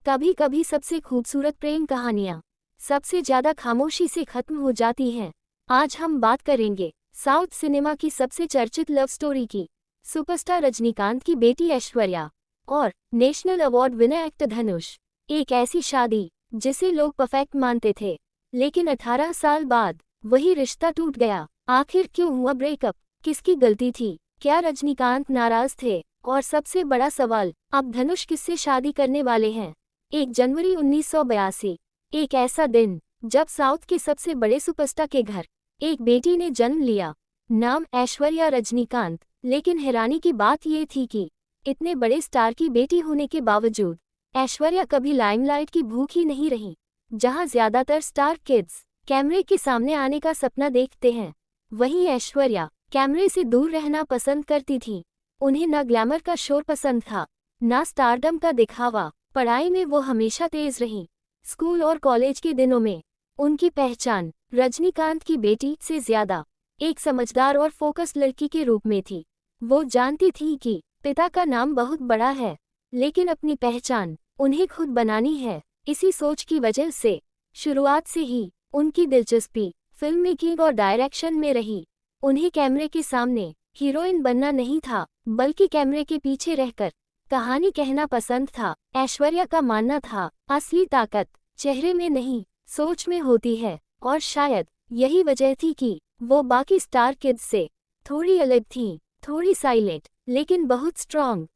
कभी कभी सबसे खूबसूरत प्रेम कहानियाँ सबसे ज्यादा खामोशी से खत्म हो जाती हैं। आज हम बात करेंगे साउथ सिनेमा की सबसे चर्चित लव स्टोरी की। सुपरस्टार रजनीकांत की बेटी ऐश्वर्या और नेशनल अवार्ड विनर एक्टर धनुष। एक ऐसी शादी जिसे लोग परफेक्ट मानते थे, लेकिन 18 साल बाद वही रिश्ता टूट गया। आखिर क्यों हुआ ब्रेकअप? किसकी गलती थी? क्या रजनीकांत नाराज थे? और सबसे बड़ा सवाल, अब धनुष किससे शादी करने वाले हैं? 1 जनवरी 1982, एक ऐसा दिन जब साउथ के सबसे बड़े सुपरस्टार के घर एक बेटी ने जन्म लिया। नाम ऐश्वर्या रजनीकांत। लेकिन हैरानी की बात ये थी कि इतने बड़े स्टार की बेटी होने के बावजूद ऐश्वर्या कभी लाइमलाइट की भूख ही नहीं रही। जहां ज्यादातर स्टार किड्स कैमरे के सामने आने का सपना देखते हैं, वहीं ऐश्वर्या कैमरे से दूर रहना पसंद करती थी। उन्हें न ग्लैमर का शोर पसंद था, न स्टारडम का दिखावा। पढ़ाई में वो हमेशा तेज रही। स्कूल और कॉलेज के दिनों में उनकी पहचान रजनीकांत की बेटी से ज्यादा एक समझदार और फोकस्ड लड़की के रूप में थी। वो जानती थी कि पिता का नाम बहुत बड़ा है, लेकिन अपनी पहचान उन्हें खुद बनानी है। इसी सोच की वजह से शुरुआत से ही उनकी दिलचस्पी फिल्म मेकिंग और डायरेक्शन में रही। उन्हें कैमरे के सामने हीरोइन बनना नहीं था, बल्कि कैमरे के पीछे रहकर कहानी कहना पसंद था। ऐश्वर्या का मानना था, असली ताकत चेहरे में नहीं, सोच में होती है। और शायद यही वजह थी कि वो बाकी स्टार किड्स से थोड़ी अलग थी, थोड़ी साइलेंट, लेकिन बहुत स्ट्रॉन्ग।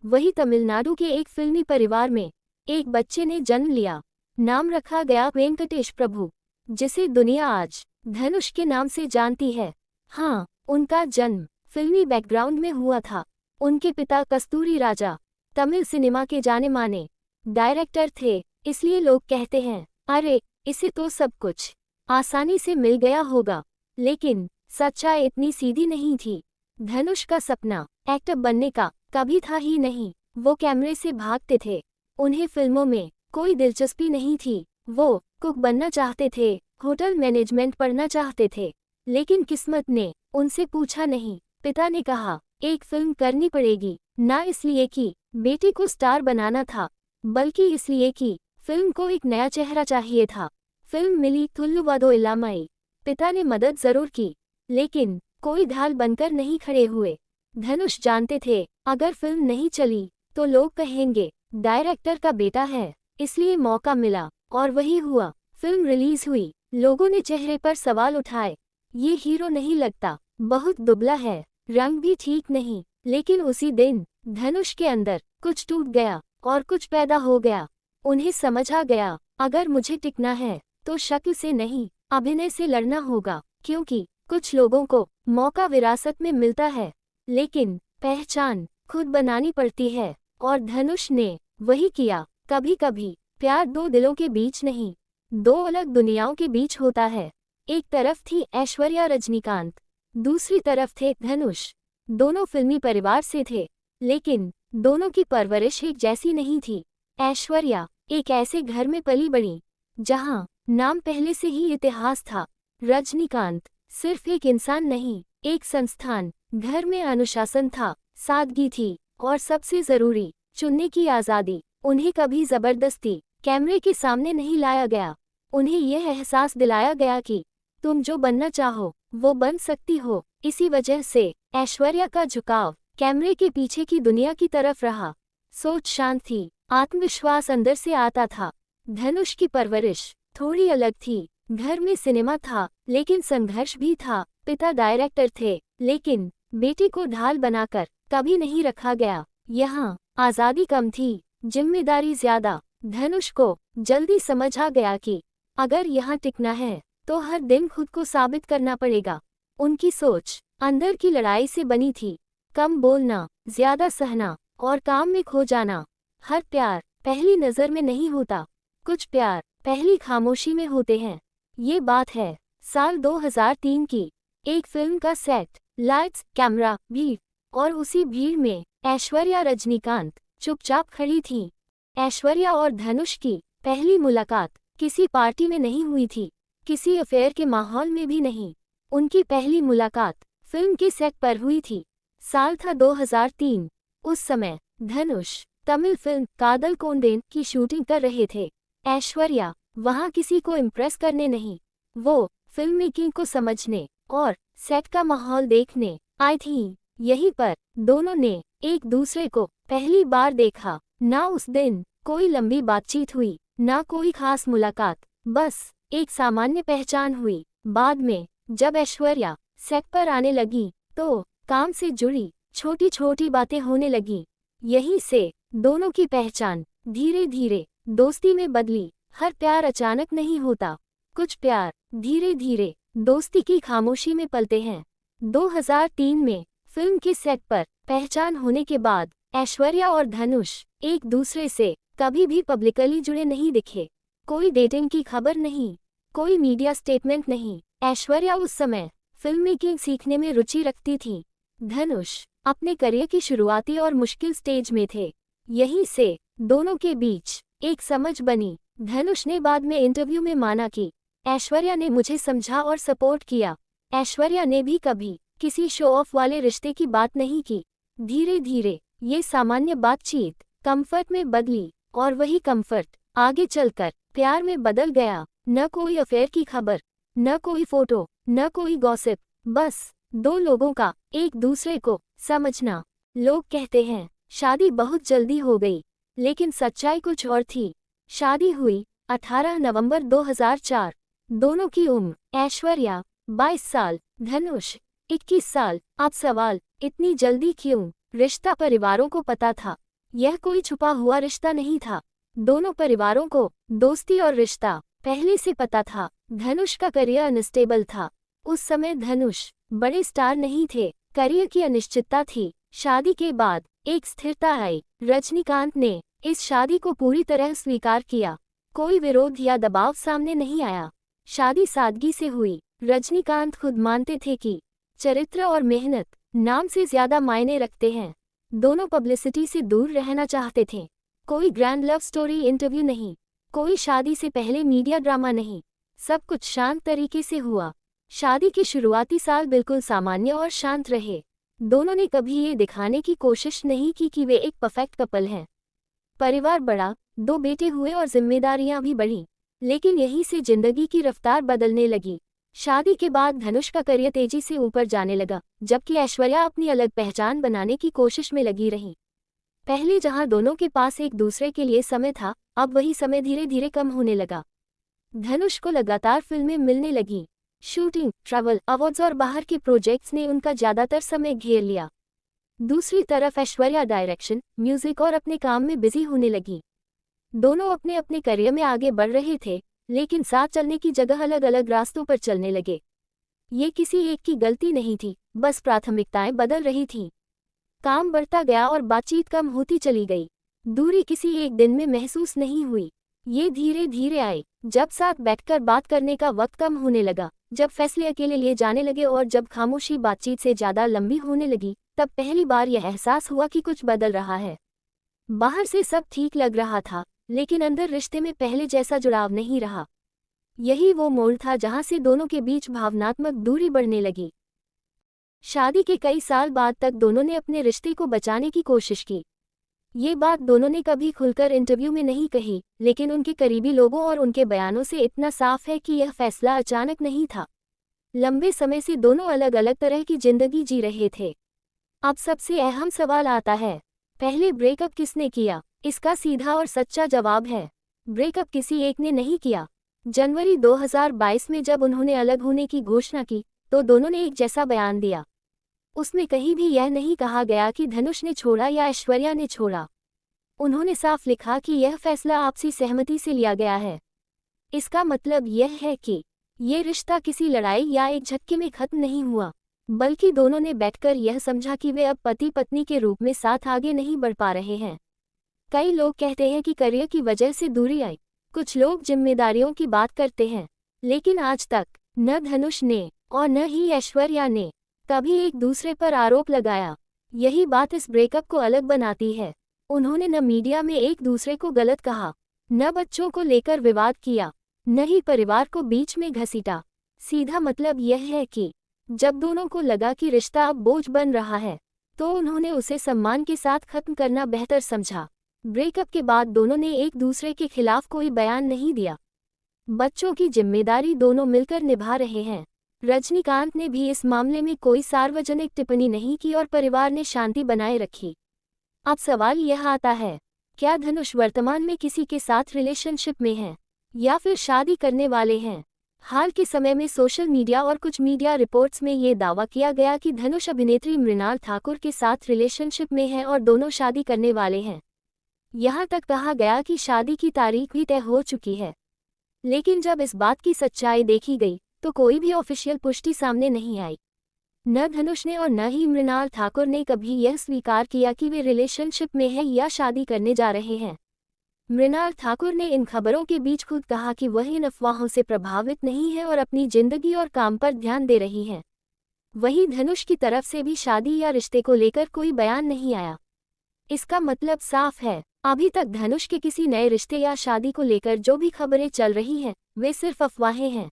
वही तमिलनाडु के एक फिल्मी परिवार में एक बच्चे ने जन्म लिया। नाम रखा गया वेंकटेश प्रभु, जिसे दुनिया आज धनुष के नाम से जानती है। हाँ, उनका जन्म फिल्मी बैकग्राउंड में हुआ था। उनके पिता कस्तूरी राजा तमिल सिनेमा के जाने माने डायरेक्टर थे, इसलिए लोग कहते हैं, अरे इसे तो सब कुछ आसानी से मिल गया होगा। लेकिन सच्चाई इतनी सीधी नहीं थी। धनुष का सपना एक्टर बनने का कभी था ही नहीं। वो कैमरे से भागते थे। उन्हें फिल्मों में कोई दिलचस्पी नहीं थी। वो कुक बनना चाहते थे, होटल मैनेजमेंट पढ़ना चाहते थे, लेकिन किस्मत ने उनसे पूछा नहीं। पिता ने कहा, एक फिल्म करनी पड़ेगी, ना इसलिए कि बेटी को स्टार बनाना था, बल्कि इसलिए कि फिल्म को एक नया चेहरा चाहिए था। फिल्म मिली तुल्लुवाधो इलामाई। पिता ने मदद जरूर की, लेकिन कोई ढाल बनकर नहीं खड़े हुए। धनुष जानते थे, अगर फिल्म नहीं चली तो लोग कहेंगे डायरेक्टर का बेटा है, इसलिए मौका मिला। और वही हुआ। फिल्म रिलीज हुई। लोगों ने चेहरे पर सवाल उठाए, ये हीरो नहीं लगता, बहुत दुबला है, रंग भी ठीक नहीं। लेकिन उसी दिन धनुष के अंदर कुछ टूट गया और कुछ पैदा हो गया। उन्हें समझ आ गया, अगर मुझे टिकना है तो शक्ल से नहीं, अभिनय से लड़ना होगा। क्योंकि कुछ लोगों को मौका विरासत में मिलता है, लेकिन पहचान खुद बनानी पड़ती है। और धनुष ने वही किया। कभी कभी प्यार दो दिलों के बीच नहीं, दो अलग दुनियाओं के बीच होता है। एक तरफ थी ऐश्वर्या रजनीकांत, दूसरी तरफ थे धनुष। दोनों फिल्मी परिवार से थे, लेकिन दोनों की परवरिश एक जैसी नहीं थी। ऐश्वर्या एक ऐसे घर में पली बड़ी जहां नाम पहले से ही इतिहास था। रजनीकांत सिर्फ एक इंसान नहीं, एक संस्थान। घर में अनुशासन था, सादगी थी, और सबसे जरूरी, चुनने की आज़ादी। उन्हें कभी जबरदस्ती कैमरे के सामने नहीं लाया गया। उन्हें यह एहसास दिलाया गया कि तुम जो बनना चाहो वो बन सकती हो। इसी वजह से ऐश्वर्या का झुकाव कैमरे के पीछे की दुनिया की तरफ रहा। सोच शांत थी, आत्मविश्वास अंदर से आता था। धनुष की परवरिश थोड़ी अलग थी। घर में सिनेमा था, लेकिन संघर्ष भी था। पिता डायरेक्टर थे, लेकिन बेटी को ढाल बनाकर कभी नहीं रखा गया। यहाँ आज़ादी कम थी, जिम्मेदारी ज्यादा। धनुष को जल्दी समझ आ गया कि अगर यहाँ टिकना है तो हर दिन खुद को साबित करना पड़ेगा। उनकी सोच अंदर की लड़ाई से बनी थी। कम बोलना, ज्यादा सहना, और काम में खो जाना। हर प्यार पहली नजर में नहीं होता, कुछ प्यार पहली खामोशी में होते हैं। ये बात है साल 2003 की। एक फिल्म का सेट, लाइट्स, कैमरा, भीड़, और उसी भीड़ में ऐश्वर्या रजनीकांत चुपचाप खड़ी थी। ऐश्वर्या और धनुष की पहली मुलाकात किसी पार्टी में नहीं हुई थी, किसी अफेयर के माहौल में भी नहीं। उनकी पहली मुलाकात फिल्म के सेट पर हुई थी। साल था 2003। उस समय धनुष तमिल फिल्म कादल कोंडेन की शूटिंग कर रहे थे। ऐश्वर्या वहां किसी को इम्प्रेस करने नहीं, वो फिल्म मेकिंग को समझने और सेट का माहौल देखने आई थी। यहीं पर दोनों ने एक दूसरे को पहली बार देखा। ना उस दिन कोई लंबी बातचीत हुई, ना कोई खास मुलाकात, बस एक सामान्य पहचान हुई। बाद में जब ऐश्वर्या सेट पर आने लगी तो काम से जुड़ी छोटी छोटी बातें होने लगी। यहीं से दोनों की पहचान धीरे धीरे दोस्ती में बदली। हर प्यार अचानक नहीं होता, कुछ प्यार धीरे धीरे दोस्ती की खामोशी में पलते हैं। 2003 में फिल्म के सेट पर पहचान होने के बाद ऐश्वर्या और धनुष एक दूसरे से कभी भी पब्लिकली जुड़े नहीं दिखे। कोई डेटिंग की खबर नहीं, कोई मीडिया स्टेटमेंट नहीं। ऐश्वर्या उस समय फिल्म मेकिंग सीखने में रुचि रखती थी। धनुष अपने करियर की शुरुआती और मुश्किल स्टेज में थे। यहीं से दोनों के बीच एक समझ बनी। धनुष ने बाद में इंटरव्यू में माना कि ऐश्वर्या ने मुझे समझा और सपोर्ट किया। ऐश्वर्या ने भी कभी किसी शो ऑफ वाले रिश्ते की बात नहीं की। धीरे धीरे ये सामान्य बातचीत कंफर्ट में बदली और वही कंफर्ट आगे चलकर प्यार में बदल गया। न कोई अफेयर की खबर, न कोई फोटो, न कोई गॉसिप, बस दो लोगों का एक दूसरे को समझना। लोग कहते हैं शादी बहुत जल्दी हो गई, लेकिन सच्चाई कुछ और थी। शादी हुई 18 नवंबर 2004। दोनों की उम्र ऐश्वर्या 22 साल, धनुष 21 साल। अब सवाल, इतनी जल्दी क्यों? रिश्ता परिवारों को पता था, यह कोई छुपा हुआ रिश्ता नहीं था। दोनों परिवारों को दोस्ती और रिश्ता पहले से पता था। धनुष का करियर अनस्टेबल था। उस समय धनुष बड़े स्टार नहीं थे, करियर की अनिश्चितता थी। शादी के बाद एक स्थिरता आई। रजनीकांत ने इस शादी को पूरी तरह स्वीकार किया। कोई विरोध या दबाव सामने नहीं आया। शादी सादगी से हुई। रजनीकांत खुद मानते थे कि चरित्र और मेहनत नाम से ज्यादा मायने रखते हैं। दोनों पब्लिसिटी से दूर रहना चाहते थे। कोई ग्रैंड लव स्टोरी इंटरव्यू नहीं, कोई शादी से पहले मीडिया ड्रामा नहीं, सब कुछ शांत तरीके से हुआ। शादी के शुरुआती साल बिल्कुल सामान्य और शांत रहे। दोनों ने कभी ये दिखाने की कोशिश नहीं की कि वे एक परफेक्ट कपल हैं। परिवार बढ़ा, 2 बेटे हुए और जिम्मेदारियां भी बढ़ी, लेकिन यहीं से जिंदगी की रफ्तार बदलने लगी। शादी के बाद धनुष का करियर तेजी से ऊपर जाने लगा, जबकि ऐश्वर्या अपनी अलग पहचान बनाने की कोशिश में लगी रही। पहले जहां दोनों के पास एक दूसरे के लिए समय था, अब वही समय धीरे धीरे कम होने लगा। धनुष को लगातार फिल्में मिलने लगी। शूटिंग, ट्रैवल, अवार्ड्स और बाहर के प्रोजेक्ट्स ने उनका ज्यादातर समय घेर लिया। दूसरी तरफ ऐश्वर्या डायरेक्शन, म्यूजिक और अपने काम में बिजी होने लगी। दोनों अपने अपने करियर में आगे बढ़ रहे थे, लेकिन साथ चलने की जगह अलग अलग रास्तों पर चलने लगे। ये किसी एक की गलती नहीं थी, बस प्राथमिकताएं बदल रही थीं। काम बढ़ता गया और बातचीत कम होती चली गई। दूरी किसी एक दिन में महसूस नहीं हुई, ये धीरे धीरे आई। जब साथ बैठकर बात करने का वक्त कम होने लगा, जब फैसले अकेले लिए जाने लगे और जब खामोशी बातचीत से ज्यादा लंबी होने लगी, तब पहली बार यह एहसास हुआ कि कुछ बदल रहा है। बाहर से सब ठीक लग रहा था, लेकिन अंदर रिश्ते में पहले जैसा जुड़ाव नहीं रहा। यही वो मोड़ था जहां से दोनों के बीच भावनात्मक दूरी बढ़ने लगी। शादी के कई साल बाद तक दोनों ने अपने रिश्ते को बचाने की कोशिश की। ये बात दोनों ने कभी खुलकर इंटरव्यू में नहीं कही, लेकिन उनके करीबी लोगों और उनके बयानों से इतना साफ है कि यह फैसला अचानक नहीं था। लंबे समय से दोनों अलग अलग तरह की जिंदगी जी रहे थे। अब सबसे अहम सवाल आता है, पहले ब्रेकअप किसने किया? इसका सीधा और सच्चा जवाब है, ब्रेकअप किसी एक ने नहीं किया। जनवरी 2022 में जब उन्होंने अलग होने की घोषणा की, तो दोनों ने एक जैसा बयान दिया। उसमें कहीं भी यह नहीं कहा गया कि धनुष ने छोड़ा या ऐश्वर्या ने छोड़ा। उन्होंने साफ लिखा कि यह फैसला आपसी सहमति से लिया गया है। इसका मतलब यह है कि ये रिश्ता किसी लड़ाई या एक झटके में खत्म नहीं हुआ, बल्कि दोनों ने बैठकर यह समझा कि वे अब पति पत्नी के रूप में साथ आगे नहीं बढ़ पा रहे हैं। कई लोग कहते हैं कि करियर की वजह से दूरी आई, कुछ लोग जिम्मेदारियों की बात करते हैं, लेकिन आज तक न धनुष ने और न ही ऐश्वर्या ने कभी एक दूसरे पर आरोप लगाया। यही बात इस ब्रेकअप को अलग बनाती है। उन्होंने न मीडिया में एक दूसरे को गलत कहा, न बच्चों को लेकर विवाद किया, न ही परिवार को बीच में घसीटा। सीधा मतलब यह है कि जब दोनों को लगा कि रिश्ता अब बोझ बन रहा है, तो उन्होंने उसे सम्मान के साथ खत्म करना बेहतर समझा। ब्रेकअप के बाद दोनों ने एक दूसरे के खिलाफ कोई बयान नहीं दिया। बच्चों की जिम्मेदारी दोनों मिलकर निभा रहे हैं। रजनीकांत ने भी इस मामले में कोई सार्वजनिक टिप्पणी नहीं की और परिवार ने शांति बनाए रखी। अब सवाल यह आता है, क्या धनुष वर्तमान में किसी के साथ रिलेशनशिप में हैं या फिर शादी करने वाले हैं? हाल के समय में सोशल मीडिया और कुछ मीडिया रिपोर्ट्स में ये दावा किया गया कि धनुष अभिनेत्री मृणाल ठाकुर के साथ रिलेशनशिप में हैं और दोनों शादी करने वाले हैं। यहाँ तक कहा गया कि शादी की तारीख भी तय हो चुकी है। लेकिन जब इस बात की सच्चाई देखी गई तो कोई भी ऑफिशियल पुष्टि सामने नहीं आई। न धनुष ने और न ही मृणाल ठाकुर ने कभी यह स्वीकार किया कि वे रिलेशनशिप में हैं या शादी करने जा रहे हैं। मृणाल ठाकुर ने इन खबरों के बीच खुद कहा कि वह इन अफवाहों से प्रभावित नहीं है और अपनी जिंदगी और काम पर ध्यान दे रही हैं। वहीं धनुष की तरफ से भी शादी या रिश्ते को लेकर कोई बयान नहीं आया। इसका मतलब साफ है, अभी तक धनुष के किसी नए रिश्ते या शादी को लेकर जो भी खबरें चल रही हैं वे सिर्फ अफवाहें हैं।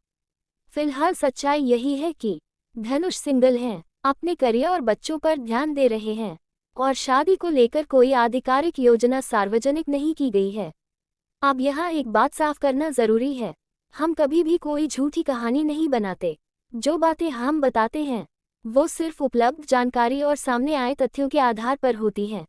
फिलहाल सच्चाई यही है कि धनुष सिंगल हैं, अपने करियर और बच्चों पर ध्यान दे रहे हैं और शादी को लेकर कोई आधिकारिक योजना सार्वजनिक नहीं की गई है। अब यहाँ एक बात साफ करना जरूरी है, हम कभी भी कोई झूठी कहानी नहीं बनाते। जो बातें हम बताते हैं वो सिर्फ उपलब्ध जानकारी और सामने आए तथ्यों के आधार पर होती हैं।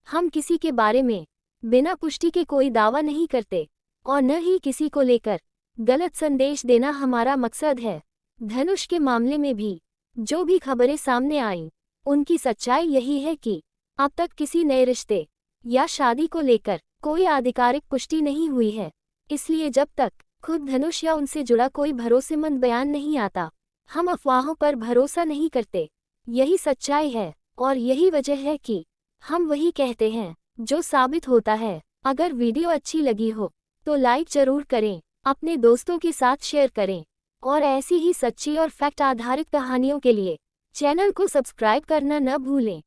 हम किसी के बारे में बिना पुष्टि के कोई दावा नहीं करते और न ही किसी को लेकर गलत संदेश देना हमारा मकसद है। धनुष के मामले में भी जो भी खबरें सामने आईं, उनकी सच्चाई यही है कि अब तक किसी नए रिश्ते या शादी को लेकर कोई आधिकारिक पुष्टि नहीं हुई है। इसलिए जब तक खुद धनुष या उनसे जुड़ा कोई भरोसेमंद बयान नहीं आता, हम अफवाहों पर भरोसा नहीं करते। यही सच्चाई है और यही वजह है कि हम वही कहते हैं जो साबित होता है। अगर वीडियो अच्छी लगी हो तो लाइक जरूर करें, अपने दोस्तों के साथ शेयर करें और ऐसी ही सच्ची और फैक्ट आधारित कहानियों के लिए चैनल को सब्सक्राइब करना न भूलें।